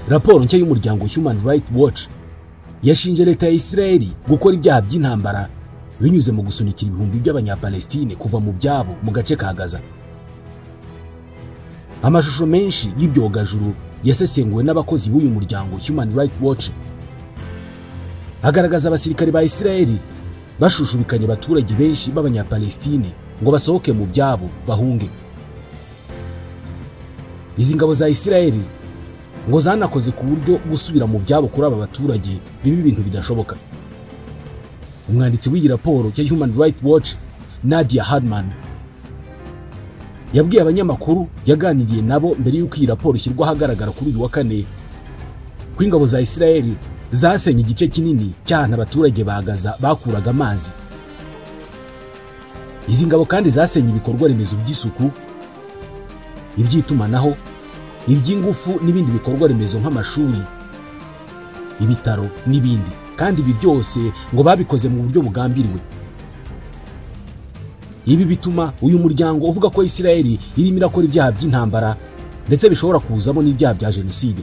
Raporo nshya y'umuryango Human Rights Watch yashinje leta ya Israeli gukora ibyaha by'intambara binyuze mu gusunikira ibihumbi by'abanyapalestine kuva mu byabo mu gace ka Gaza. Amashusho menshi y'ibyogajuru yasesenguwe n'abakozi b'uyu muryango Human Rights Watch agaragaza abasirikare ba Israeli bashushubikanye abaturage benshi b'abanyapalestine ngo basohoke mu byabo bahunge. Izi ngabo za Israeli ngo zanakoze ku buryo gusubira mu byabo kuri aba baturage bibi ibintu bidashoboka. Umwanditsi w'iyi raporo ya Human Rights Watch Nadia Hardman yabwiye abanyamakuru yaganiriye nabo mbere y'uko iyi raporo ishyirwa ahagaragara kuri uyu wa kane ko ingabo za Israeli zasenye igice kinini cy'ahantu abaturage ba Gaza bakuraga amazi. Izi ngabo kandi zasenye ibikorwa remezo by'isuku, iby'itumanaho, iby'ingufu n'ibindi bikorwa remezo nk'amashuri, ibitaro n'ibindi, kandi ibi byose ngo babikoze mu buryo bugambiriwe. Ibi bituma uyu muryango uvuga ko Israeli irimo irakora ibyaha by'intambara ndetse bishobora kuzamo n'ibyaha bya jenoside.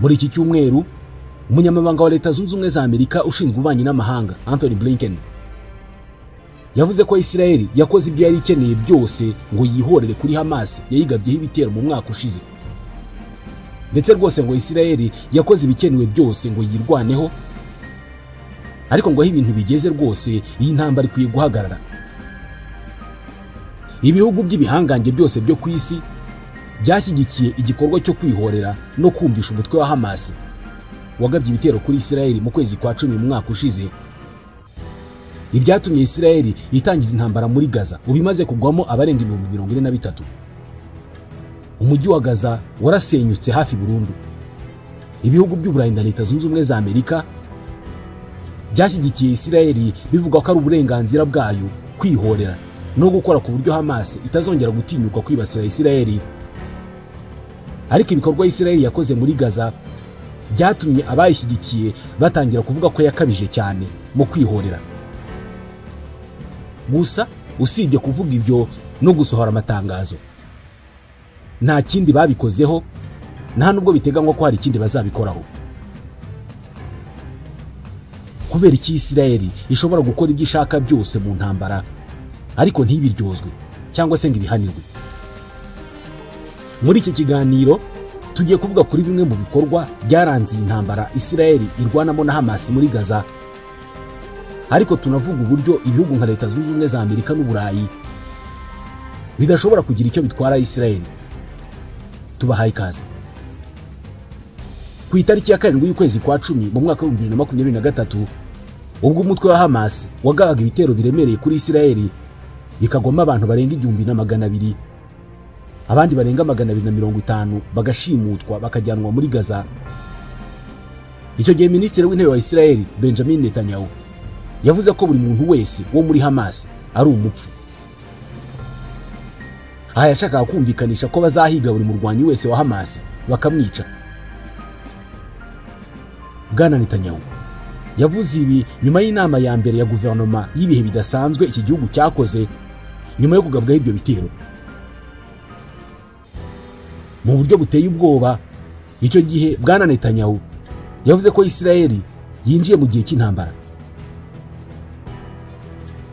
Muri iki cyumweru umunyamabanga wa Leta Zunze Ubumwe za Amerika ushinzwe ububanyi n'amahanga Anthony Blinken yavuze ko Israeli yakoze ibyo yari ikeneye byose ngo yihorere kuri Hamas yayigabyeho ibitero mu mwaka ushize, ndetse rwose ngo Israeli yakoze ibikenewe byose ngo yirwaneho, ariko ngo aho ibintu bigeze rwose iyi ntambara ikwiye guhagarara. Ibihugu by'ibihangange byose byo ku isi byashyigikiye igikorwa cyo kwihorera no kumvisha umutwe wa Hamas wagabye ibitero kuri Israeli mu kwezi kwa 10 mu mwaka ushize. Ibyatumye Israeli itangiza intambara muri Gaza ubimaze kugwamo abarenga 43,000. Umujyi wa Gaza warasenyutse hafi burundu. Ibihugu by'Uburayi na Leta Zunze Ubumwe za Amerika byashyigikiye Israeli bivuga ko ari uburenganzira bwayo kwihorera no gukora ku buryo Hamas itazongera gutinyuka kwibasira Israeli. Ariko ibikorwa Israeli yakoze muri Gaza byatumye abayishyigikiye batangira kuvuga ko yakabije cyane mu kwihorera. Gusa usibye kuvuga ibyo no gusohora amatangazo, nta kindi babikozeho, nta nubwo biteganywa ko hari ikindi bazabikoraho. Kubera iki Israeli ishobora gukora ibyo ishaka byose mu ntambara ariko ntibiryozwe cyangwa se ngo ibihanirwe? Muri iki kiganiro tugiye kuvuga kuri bimwe mu bikorwa byaranze iyi ntambara Israeli irwanamo na Hamas muri Gaza, ariko tunavuga uburyo ibihugu nka Leta Zunze Ubumwe za Amerika n'Uburayi bidashobora kugira icyo bitwara Israeli. Tubahaye ikaze. Ku itariki ya 7 y'ukwezi kwa 10 mu mwaka wa 2023 ubwo umutwe wa Hamas wagabaga ibitero biremereye kuri Israeli bikagoma abantu barenga 1,200, abandi barenga 250 bagashimutwa bakajyanwa muri Gaza. Icyo gihe Minisitiri w'Intebe wa Israeli Benjamin Netanyahu yavuze ko buri muntu wese wo muri Hamas ari umupfu. Aha yashakaga kumvikanisha ko bazahiga buri murwanyi wese wa Hamas bakamwica. Bwana Netanyahu yavuze ibi nyuma y'inama ya mbere ya guverinoma y'ibihe bidasanzwe iki gihugu cyakoze nyuma yo kugabwaho ibyo bitero. Mu buryo buteye ubwoba, icyo gihe Bwana Netanyahu yavuze ko Israeli yinjiye mu gihe cy'intambara.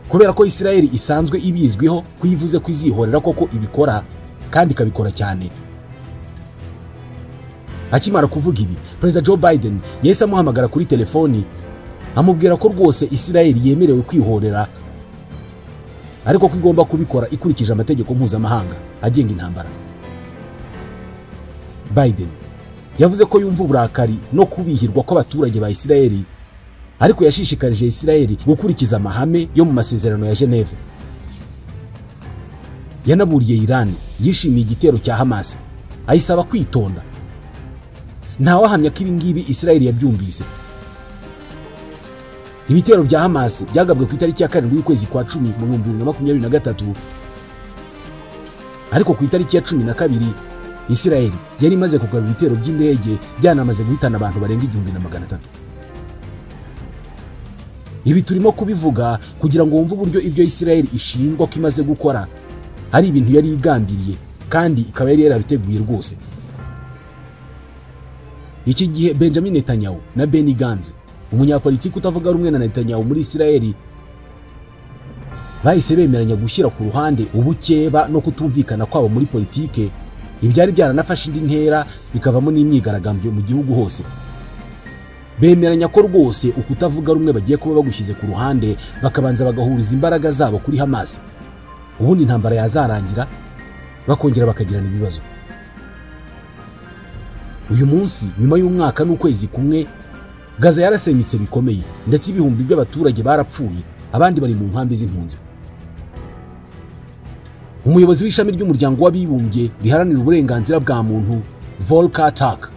Kubera ko Israeli isanzwe ibizwiho kuyivuze ko izihorera koko ibikora kandi ikabikora cyane. Akimara kuvuga ibi, President Joe Biden yahise amuhamagara kuri telefoni amubwira ko rwose Israeli yemerewe kwihorera, ariko ko igomba kubikora ikurikije amategeko mpuzamahanga agenga intambara. Biden yavuze ko yumva uburakari no kubihirwa kw'abaturage ba Israeli, ariko yashishikarije Israeli gukurikiza amahame yo mu masezerano ya Geneve. Yanaburiye Iran yishimiye igitero cya Hamas ayisaba kwitonda. Ntawahamya ko ibingibi Israeli yabyumvise. Ibitero bya Hamas byagabwe ku itariki ya 7 y'ukwezi kwa 10 mu 2023, ariko ku itariki ya 12 Israeli yari imaze kugaba ibitero by'indege byanamaze guhitana abantu barenga 1,300. Ibi turimo kubivuga kugira ngo wumve uburyo ibyo Israeli ishinjwa ko imaze gukora ari ibintu yari igambiriye kandi ikaba yari yarabiteguye rwose. iki gihe Benjamin Netanyahu na Benny Gantz, umunyapolitiki utavuga rumwe na Netanyahu muri Isirayeli, bahise bemeranya gushyira ku ruhande ubukeba no kutumvikana kwabo muri politike, ibyari byaranafashe indi ntera bikavamo n'imyigaragambyo mu gihugu hose. Bemeranya ko rwose ukutavuga rumwe bagiye kuba bagushyize ku ruhande, bakabanza bagahuriza imbaraga zabo kuri Hamas, ubundi intambara yazarangira bakongera bakagirana ibibazo. Uyu munsi nyuma y'umwaka n'ukwezi kumwe, Gaza yarasenyutse bikomeye, ndetse ibihumbi by'abaturage barapfuye, abandi bari mu nkambi z'impunzi. Umuyobozi w'ishami ry'umuryango w'abibumbye riharanira uburenganzira bwa muntu, Volker Turk,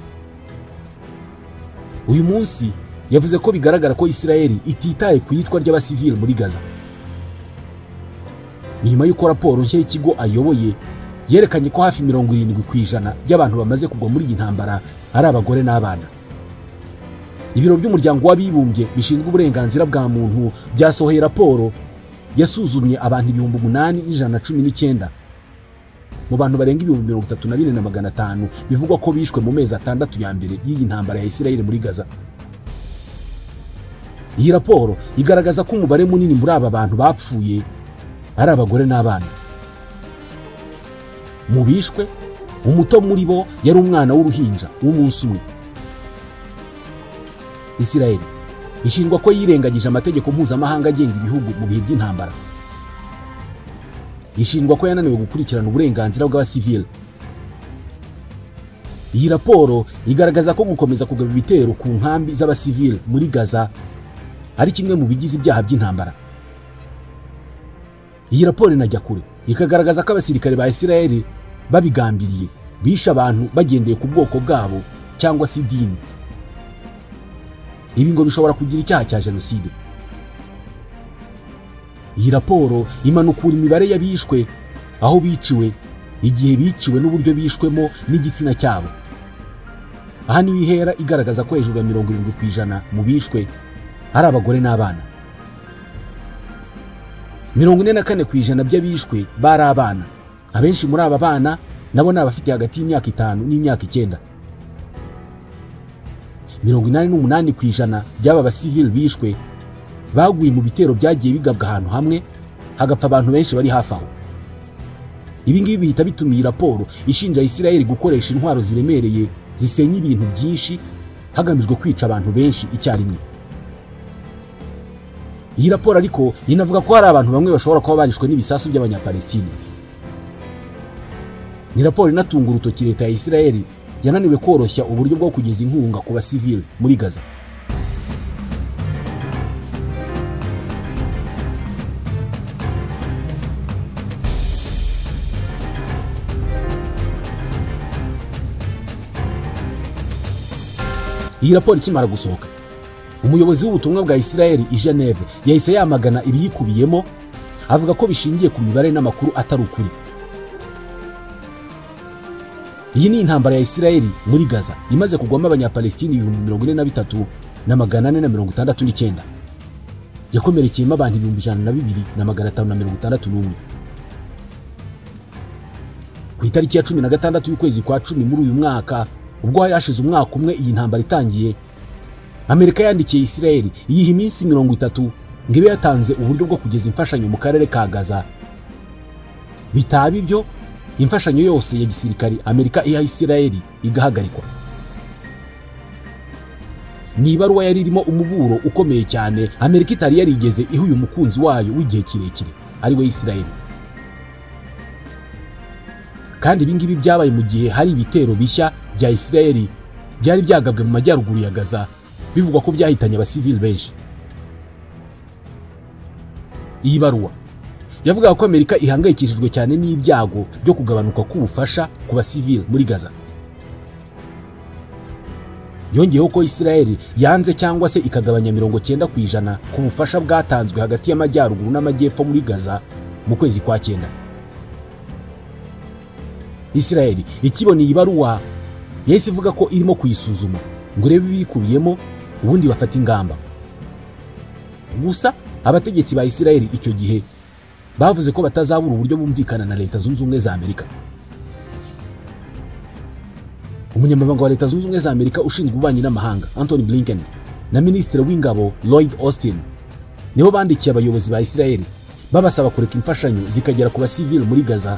uyu munsi yavuze ko bigaragara ko Isirayeli ititaye ku yicwa ry'abasivili muri Gaza. Nyuma y'uko raporo nshya y'ikigo ayoboye yerekanye ko hafi 70% by'abantu bamaze kugwa muri iyi ntambara ari abagore n'abana. Ibiro by'umuryango w'abibumbye bishinzwe uburenganzira bwa muntu byasohoye raporo yasuzumye abantu 8,119 mu bantu barenga 34,500 bivugwa ko bishwe mu mezi 6 ya mbere y'iyi ntambara ya Isirayeli muri Gaza. Iyi raporo igaragaza ko umubare munini muri aba bantu bapfuye ari abagore n'abana. Mu bishwe, umuto muri bo yari umwana w'uruhinja w'umunsi umwe. Isirayeli ishinjwa ko yirengagije amategeko mpuzamahanga agenga ibihugu mu bihe by'intambara. Ishinjwa ko yananiwe gukurikirana uburenganzira bw'abasivili. Iyi raporo igaragaza ko gukomeza kugaba ibitero ku nkambi z'abasivili muri Gaza ari kimwe mu bigize ibyaha by'intambara. Iyi raporo inajya kure, ikagaragaza ko abasirikare ba Isirayeli babigambiriye bisha abantu bagendeye ku bwoko bwabo cyangwa se idini. Ibi ngo bishobora kugira icyaha cya jenoside. Iyi raporo imanukura imibare y'abishwe, aho biciwe, igihe biciwe n'uburyo bishwemo n'igitsina cyabo. Aha niho ihera igaragaza ko hejuru ya 70% mu bishwe ari abagore n'abana. 44% by'abishwe bari abana. Abenshi muri aba bana nabo ni abafite hagati y'imyaka 5 n'imyaka 9. 88% by'aba basivili bishwe baguye mu bitero byagiye bigabwa ahantu hamwe, hagapfa abantu benshi bari hafi aho. Ibi ngibi bihita bituma iyi raporo ishinja Isirayeli gukoresha intwaro ziremereye zisenya ibintu byinshi hagamijwe kwica abantu benshi icyarimwe. Iyi raporo ariko inavuga ko hari abantu bamwe bashobora kuba barishwe n'ibisasu by'abanyapalestina. Ni raporo inatunga urutoki leta ya Isirayeli yananiwe koroshya uburyo bwo kugeza inkunga ku basivili muri Gaza. Iyi raporo ikimara gusohoka, umuyobozi w'ubutumwa bwa Isirayeli i Geneve yahise yamagana ibiyikubiyemo, avuga ko bishingiye ku mibare n'amakuru atari ukuri. Iyi ni intambara ya Isirayeli muri Gaza imaze kugwamo abanyapalestina 43,469. Yakomerekeyemo abantu 102,561. Ku itariki ya 16 y'ukwezi kwa 10 muri uyu mwaka, ubwo hari hashize umwaka umwe iyi ntambara itangiye, Amerika yandikiye Isirayeli iyiha iminsi 30 ngo ibe yatanze uburyo bwo kugeza imfashanyo mu karere ka Gaza. Bitaba ibyo, imfashanyo yose ya gisirikari Amerika iha Isirayeli igahagarikwa. Ni ibaruwa yari irimo umuburo ukomeye cyane Amerika itari yarigeze iha uyu mukunzi wayo w'igihe kirekire, ari we Isirayeli. Kandi ibi ngibi byabaye mu gihe hari ibitero bishya bya Isirayeli byari byagabwe mu majyaruguru ya Gaza, bivugwa ko byahitanye abasivili benshi. Iyi baruwa yavuga ko Amerika ihangayikishijwe cyane n'ibyago byo kugabanuka k'ubufasha ku basivili muri Gaza. Yongeyeho ko Isirayeli yanze cyangwa se ikagabanya 90% ku bufasha bwatanzwe hagati y'amajyaruguru n'amajyepfo muri Gaza mu kwezi kwa 9. Isirayeli ikibona iyi baruwa yahise ivuga ko irimo kuyisuzuma ngo urebe ibikubiyemo ubundi bafata ingamba. Gusa abategetsi ba Isirayeli icyo gihe bavuze ko batazabura uburyo bumvikana na Leta Zunze Ubumwe za Amerika. umunyamabanga wa Leta Zunze Ubumwe za Amerika ushinzwe ububanyi n'amahanga Anthony Blinken na minisitiri w'ingabo Lloyd Austin nibo bandikiye abayobozi ba Israel babasaba kureka imfashanyo zikagera ku basivili muri Gaza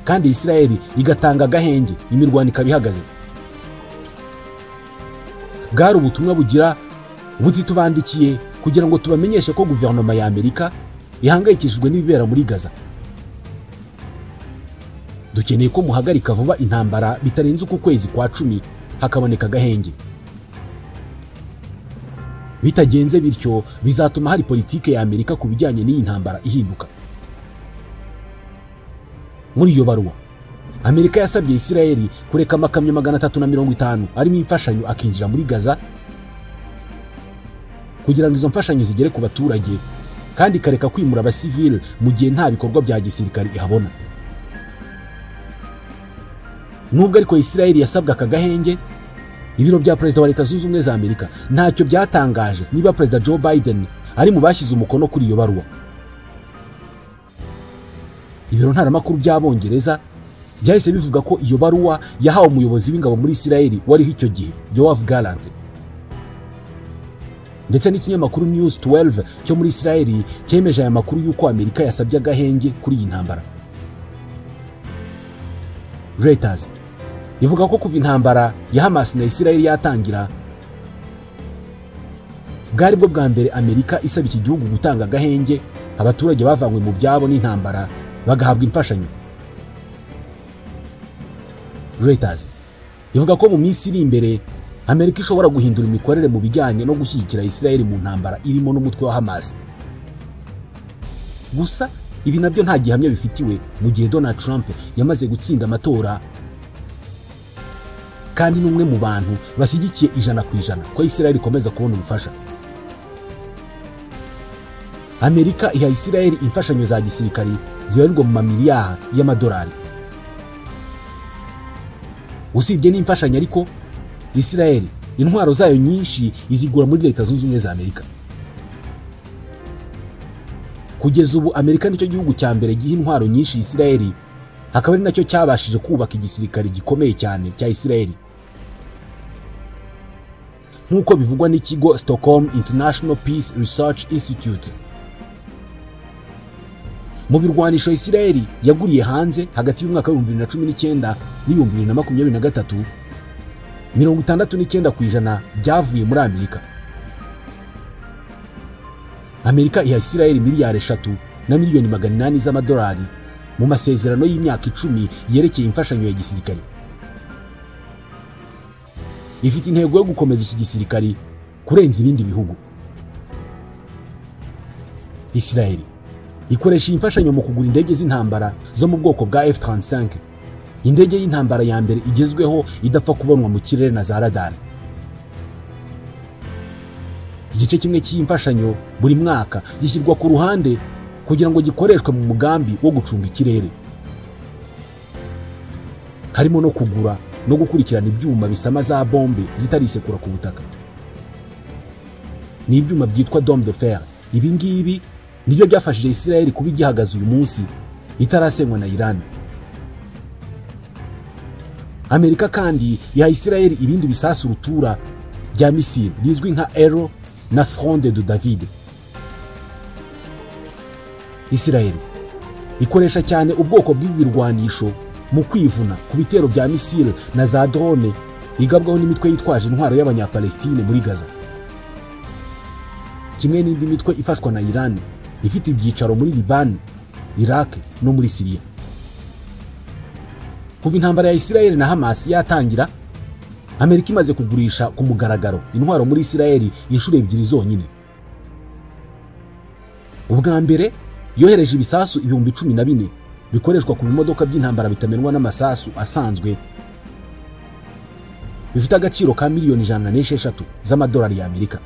kandi Israel igatanga agahenge imirwano ikabihagaze. Bwari ubutumwa bugira buti tubandikiye kugira ngo tubamenyeshe ko guverinoma ya Amerika ihangayikishijwe n'ibibera muri Gaza. Dukeneye ko muhagarika vuba intambara bitarenze uku kwezi kwa 10 hakaboneka agahenge. Bitagenze bityo bizatuma hari politike ya Amerika ku bijyanye n'iyi ntambara ihinduka. Muri iyo baruwa Amerika yasabye Israel kureka amakamyo 350 arimo imfashanyo akinjira muri Gaza kugira ngo izo mfashanyo zigere ku baturage kandi kareka kwimura abasivili mu gihe nta bikorwa bya gisirikare ihabona. Nubwo ariko Israel yasabwa akagahenge, ibiro bya Perezida wa Leta Zunze Ubumwe za Amerika ntacyo byatangaje niba Perezida Joe Biden ari mu bashyize umukono kuri iyo baruwa. Ibiro ntaramakuru by'Abongereza byahise bivuga ko iyo baruwa yahawe umuyobozi w'ingabo muri Israel wariho icyo gihe Yoav Gallant. Ndetse n'ikinyamakuru News 12 cyo muri Israel cyemeje aya makuru y'uko Amerika yasabye agahenge kuri iyi ntambara. Reuters ivuga ko kuva intambara ya Hamas na Israel yatangira bwari bwo bwa mbere Amerika isaba iki gihugu gutanga agahenge abaturage bavanywe mu byabo n'intambara bagahabwa imfashanyo. Reuters ivuga ko mu minsi iri imbere Amerika ishobora guhindura imikorere mu bijyanye no gushyigikira Israel mu ntambara irimo n'umutwe wa Hamas. Gusa ibi nabyo nta gihamya bifitiwe mu gihe Donald Trump yamaze gutsinda amatora kandi n'umwe mu bantu bashyigikiye 100% ko Israel ikomeza kubona ubufasha. Amerika iha Israel imfashanyo za gisirikari zibarirwa mu mamiliyari y'amadolari. Usibye n'imfashanyo ariko Israel intwaro zayo nyinshi izigura muri Leta Zunze Ubumwe za Amerika. Kugeza ubu Amerika nicyo gihugu cya mbere giha intwaro nyinshi Israel, hakaba ari nacyo cyabashije kubaka igisirikare gikomeye cyane cya Israel. Nk'uko bivugwa n'ikigo Stockholm International Peace Research Institute, mu birwanisho Israel yaguriye hanze hagati y'umwaka wa 2019 n'2023 69% byavuye muri Amerika. Amerika iha Israel miliyari 3 na miliyoni 800 z'amadolari mu masezerano y'imyaka 10 yerekeye imfashanyo ya gisirikare. Ifite intego yo gukomeza iki gisirikare kurenza ibindi bihugu. Israel ikoresha imfashanyo mu kugura indege z'intambara zo mu bwoko bwa F-35, indege y'intambara ya mbere igezweho idapfa kubonwa mu kirere na za radar. Igice kimwe cy'imfashanyo buri mwaka gishyirwa ku ruhande kugira ngo gikoreshwe mu mugambi wo gucunga ikirere, harimo no kugura no gukurikirana ibyuma bisama za bombe zitarisekura ku butaka. Ni ibyuma byitwa dôme de fer. Ibi ngibi nibyo byafashije Israel kuba igihagaze uyu munsi itarasenywa na Iran. Amerika kandi yaha Israel ibindi bisasu rutura bya misile bizwi nka Arrow na Fronde de David. Israel ikoresha cyane ubwoko bw'ibirwanisho mu kwivuna ku bitero bya misile na za drone igabwaho n'imitwe yitwaje intwaro y'Abanyapalestine muri Gaza, kimwe n'indi mitwe ifashwa na Iran ifite ibyicaro muri Liban, Iraq no muri Syria. Kuva intambara ya Israel na Hamas yatangira, Amerika imaze kugurisha ku mugaragaro intwaro muri Israel inshuro 2 zonyine. Ubwa mbere yohereje ibisasu 1014 bikoreshwa ku bimodoka by'intambara bitamenwa n'amasasu asanzwe bifite agaciro ka miliyoni 106 z'amadolari ya Amerika,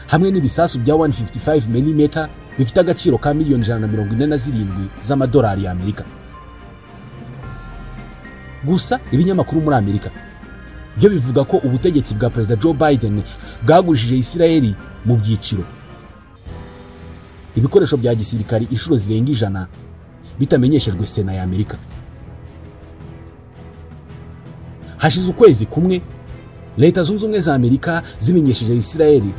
hamwe n'ibisasu bya 155 mm bifite agaciro ka miliyoni 147 z'amadolari ya Amerika. Gusa ibinyamakuru muri Amerika byo bivuga ko ubutegetsi bwa Perezida Joe Biden bwagurishije Israel mu byiciro ibikoresho bya gisirikari inshuro zirenga 100 bitamenyeshejwe Sena ya Amerika. hashize ukwezi kumwe leta zunze ubumwe za Amerika zimenyesheje Isirayeli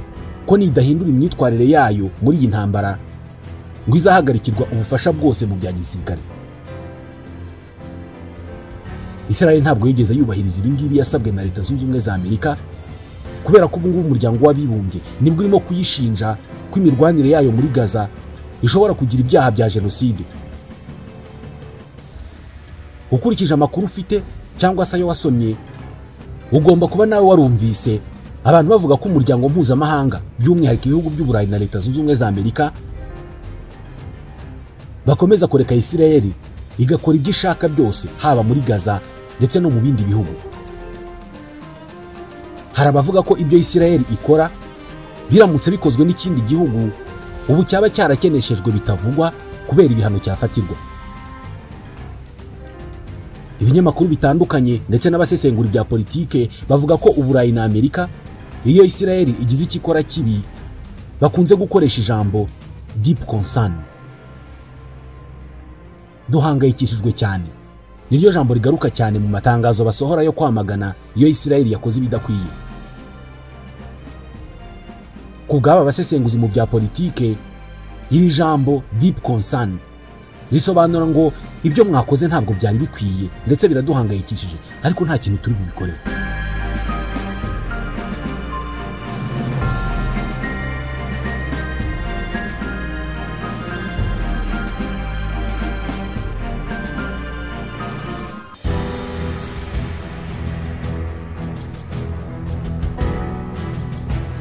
ko nidahindura imyitwarire yayo muri iyi ntambara ngo izahagarikirwa ubufasha bwose mu bya gisirikare. Isirayeli ntabwo yigeze yubahiriza ibi ngibi yasabwe na leta zunze ubumwe za Amerika, kubera ko ubu ngubu umuryango w'abibumbye nibwo urimo kuyishinja ko imirwanire yayo muri Gaza ishobora kugira ibyaha bya jenoside. Ukurikije amakuru ufite cyangwa se ayo wasomye, ugomba kuba nawe warumvise abantu bavuga ko umuryango mpuzamahanga by'umwihariko ibihugu by'Uburayi na leta zunze ubumwe za Amerika bakomeza kureka Isirayeli igakora ibyo ishaka byose, haba muri Gaza ndetse no mu bindi bihugu. Hari abavuga ko ibyo Isirayeli ikora biramutse bikozwe n'ikindi gihugu ubu cyaba cyarakeneshejwe bitavugwa kubera ibihano cyafatirwa. Ibinyamakuru bitandukanye ndetse n'abasesengura bya politike bavuga ko Uburayi na Amerika iyo Isirayeli igize ikikora kibi bakunze gukoresha ijambo deep concern. Duhangayikishijwe cyane niryo jambo rigaruka cyane mu matangazo basohora yo kwamagana iyo Isirayeli yakoze ibidakwiye. Kubw'aba basesenguzi mu bya politike, iri jambo deep concern risobanura ngo ibyo mwakoze ntabwo byari bikwiye ndetse biraduhangayikishije, ariko nta kintu turi bubikorera.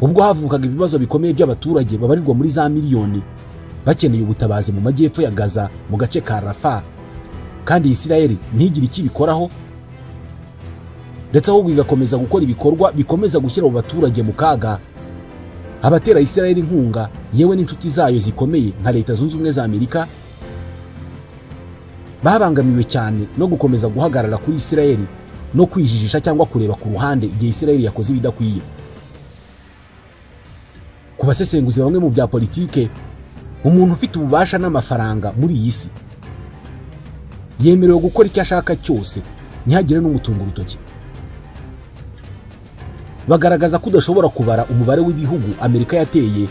Ubwo havukaga ibibazo bikomeye by'abaturage babarirwa muri za miliyoni bakeneye ubutabazi mu majyepfo ya Gaza mu gace ka Rafah, kandi Isirayeli ntigire ikibikoraho ndetse ahubwo igakomeza gukora ibikorwa bikomeza gushyira abo baturage mu kaga, abatera Isirayeli inkunga yewe n'inshuti zayo zikomeye nka leta zunze ubumwe za Amerika babangamiwe cyane no gukomeza guhagarara kuri Isirayeli no kwijijisha cyangwa kureba ku ruhande igihe Isirayeli yakoze ibidakwiye. Ku basesenguzi bamwe mu bya politike, umuntu ufite ububasha n'amafaranga muri iyi si yemerewe gukora icyo ashaka cyose ntihagire n'umutungo urutoki. Bagaragaza ko udashobora kubara umubare w'ibihugu Amerika yateye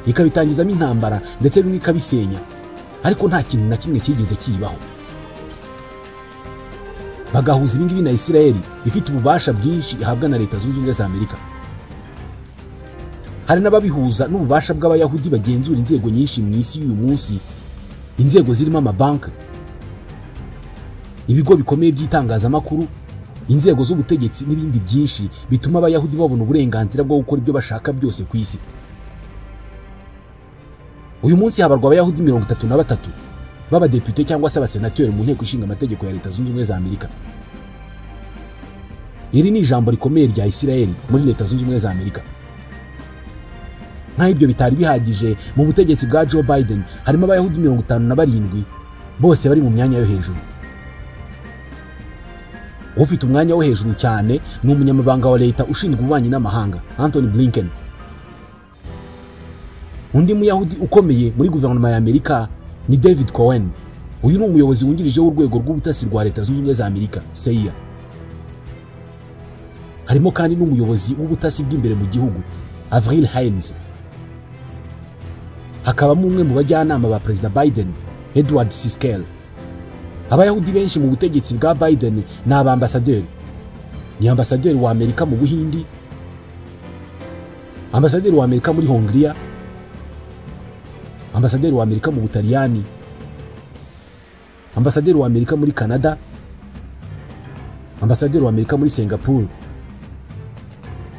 ikabitangizamo intambara ndetse bimwe ikabisenya, ariko nta kintu na kimwe kigeze kibaho. Bagahuza ibingibi na Isirayeli ifite ububasha bwinshi ihabwa na leta zunze ubumwe za Amerika. Hari n'ababihuza n'ububasha bw'abayahudi bagenzura inzego nyinshi mu isi y'uyu munsi, inzego zirimo amabanki, ibigo bikomeye by'itangazamakuru, inzego z'ubutegetsi n'ibindi byinshi bituma abayahudi babona uburenganzira bwo gukora ibyo bashaka byose ku isi. Uyu munsi habarwa abayahudi 33 b'abadepite cyangwa se abasenateri mu nteko ishinga amategeko ya leta zunze ubumwe za Amerika. Iri ni ijambo rikomeye rya Isirayeli muri leta zunze ubumwe za Amerika. Nta ibyo bitari bihagije, mu butegetsi bwa Joe Biden harimo abayahudi 57 bose bari mu myanya yo hejuru. Ufite umwanya wo hejuru cyane ni umunyamabanga wa leta ushinzwe ububanyi n'amahanga Anthony Blinken. Undi muyahudi ukomeye muri guverinoma ya Amerika ni David Cohen. Uyu ni umuyobozi wungirije w'urwego rw'ubutasi rwa leta zunze ubumwe za Amerika CIA. Harimo kandi n'umuyobozi w'ubutasi bw'imbere mu gihugu Avril Haines. Hakabamo umwe mu bajyanama ba Perezida Biden, Edward Siskel. Abayahudi benshi mu butegetsi bwa Biden ni abambasaderi. Ni ambasaderi wa Amerika mu Buhindi, ambasaderi wa Amerika muri Hongria, ambasaderi wa Amerika mu Butaliyani, ambasaderi wa Amerika muri Canada, ambasaderi wa Amerika muri Singapore,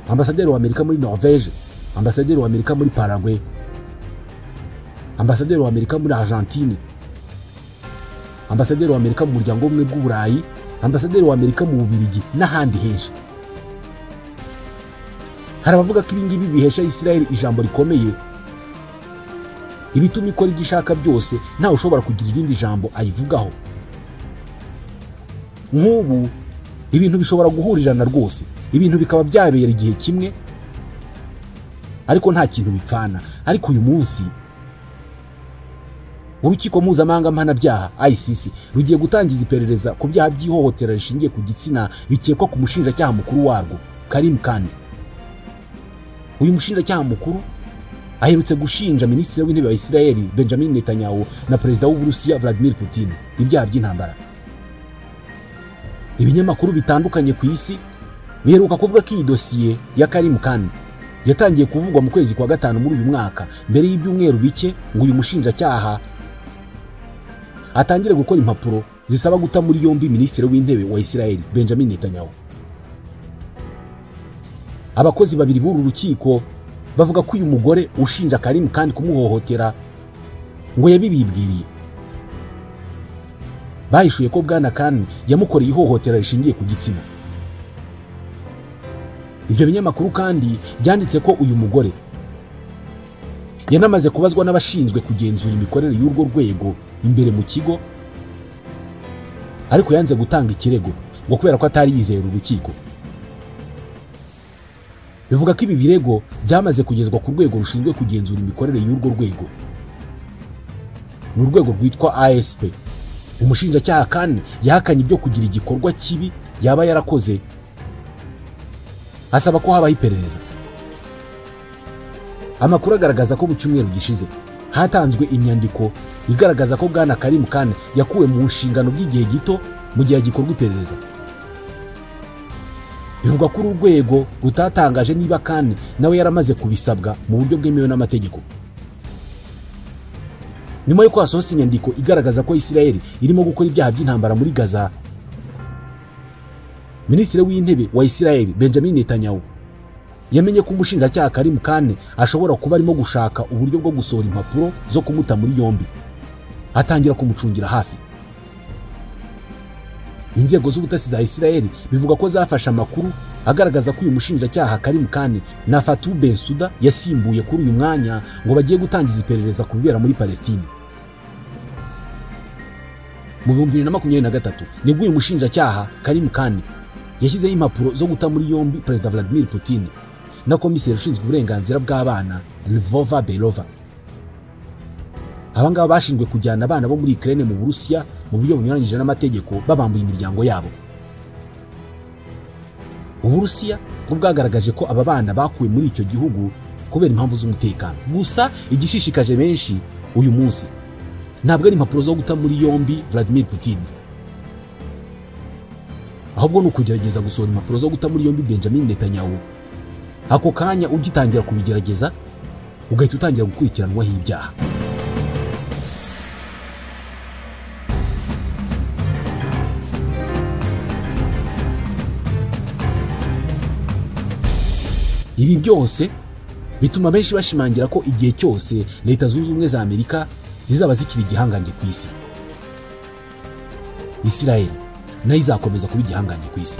ambasaderi wa Amerika muri Norvège, ambasaderi wa Amerika muri Paraguay, ambasaderi wa Amerika muri Argentine, ambasaderi wa Amerika mu muryango w'ubumwe bw'Uburayi, ambasaderi wa Amerika mu Bubiligi n'ahandi henshi. Hari abavuga ko ibingibi bihesha Isirayeli ijambo rikomeye, ibituma ikora ibyo ishaka byose ntawe ushobora kugira irindi jambo ayivugaho. Nk'ubu ibintu bishobora guhurirana rwose, ibintu bikaba byabera igihe kimwe ariko nta kintu bipfana. Ariko uyu munsi urukiko mpuzamahanga mpanabyaha ICC rugiye gutangiza iperereza ku byaha by'ihohotera rishingiye ku gitsina bikekwa ku mushinjacyaha mukuru warwo Karim Khan. Uyu mushinjacyaha mukuru aherutse gushinja minisitiri w'intebe wa Israel Benjamin Netanyahu na perezida w'Uburusiya Vladimir Putin ibyaha by'intambara. Ibinyamakuru bitandukanye ku isi biheruka kuvuga ko iyi dosiye ya Karim Khan yatangiye kuvugwa mu kwezi kwa gatanu muri uyu mwaka, mbere y'ibyumweru bike ngo uyu mushinjacyaha atangire gukora impapuro zisaba guta muri yombi minisitiri w'intebe wa Israel Benjamin Netanyahu. Abakozi babiri b'uru rukiko bavuga ko uyu mugore ushinja Karim Khan kumuhohotera ngo yabibibwiriye. Bahishuye ko Bwana Khan yamukoreye ihohotera rishingiye ku gitsina. Ibyo binyamakuru kandi byanditse ko uyu mugore yanamaze kubazwa n'abashinzwe kugenzura imikorere y'urwo rwego imbere mu kigo, ariko yanze gutanga ikirego ngo kubera ko atari yizeye urukiko. Bivuga ko ibi birego byamaze kugezwa ku rwego rushinzwe kugenzura imikorere y'urwo rwego. Ni urwego rwitwa ASP. Umushinjacyaha Khan yahakanye ibyo kugira igikorwa kibi yaba yarakoze, asaba ko habaho iperereza. Amakuru agaragaza ko mu cyumweru gishize hatanzwe inyandiko igaragaza ko Bwana Karim Khan yakuwe mu nshingano by'igihe gito mu gihe gikorwa iperereza. Bivuga ko uru rwego rutatangaje niba Khan nawe yaramaze kubisabwa mu buryo bwemewe n'amategeko. Nyuma yo kwasohoza inyandiko igaragaza ko Israel irimo gukora ibyaha by'intambara muri Gaza, minisitiri w'intebe wa Israel Benjamin Netanyahu yamenye ko umushinjacyaha Karim Khan ashobora kuba arimo gushaka uburyo bwo gusohora impapuro zo kumuta muri yombi, atangira kumucungira hafi. Inzego z'ubutasi za Israel bivuga ko zafashe amakuru agaragaza ko uyu mushinjacyaha Karim Khan na Fatou Bensouda yasimbuye kuri uyu mwanya ngo bagiye gutangiza iperereza ku bibera muri Palestine. Mu 2023 nibwo uyu mushinjacyaha Karim Khan yashyizeho impapuro zo guta muri yombi Perezida Vladimir Putin na komiseri ushinzwe uburenganzira bw'abana Lvova Belova. Abangaba bashinzwe kujyana abana bo muri Ukraine mu Burusiya mu buryo bunyuranyije n'amategeko babambuye imiryango yabo. Uburusiya bwagaragaje ko aba bana bakuwe muri icyo gihugu kubera impamvu z'umutekano. Gusa igishishikaje benshi uyu munsi ntabwo ari impapuro zo guta muri yombi Vladimir Putin, ahubwo ni ukugerageza gusohora impapuro zo guta muri yombi Benjamin Netanyahu. Ako kanya ugitangira kubigerageza ugahita utangira gukurikiranwaho ibyaha. Ibi byose bituma benshi bashimangira ko igihe cyose Leta Zunze Ubumwe za Amerika zizaba zikiri igihangange ku isi, Israel nayo izakomeza kuba igihangange ku isi.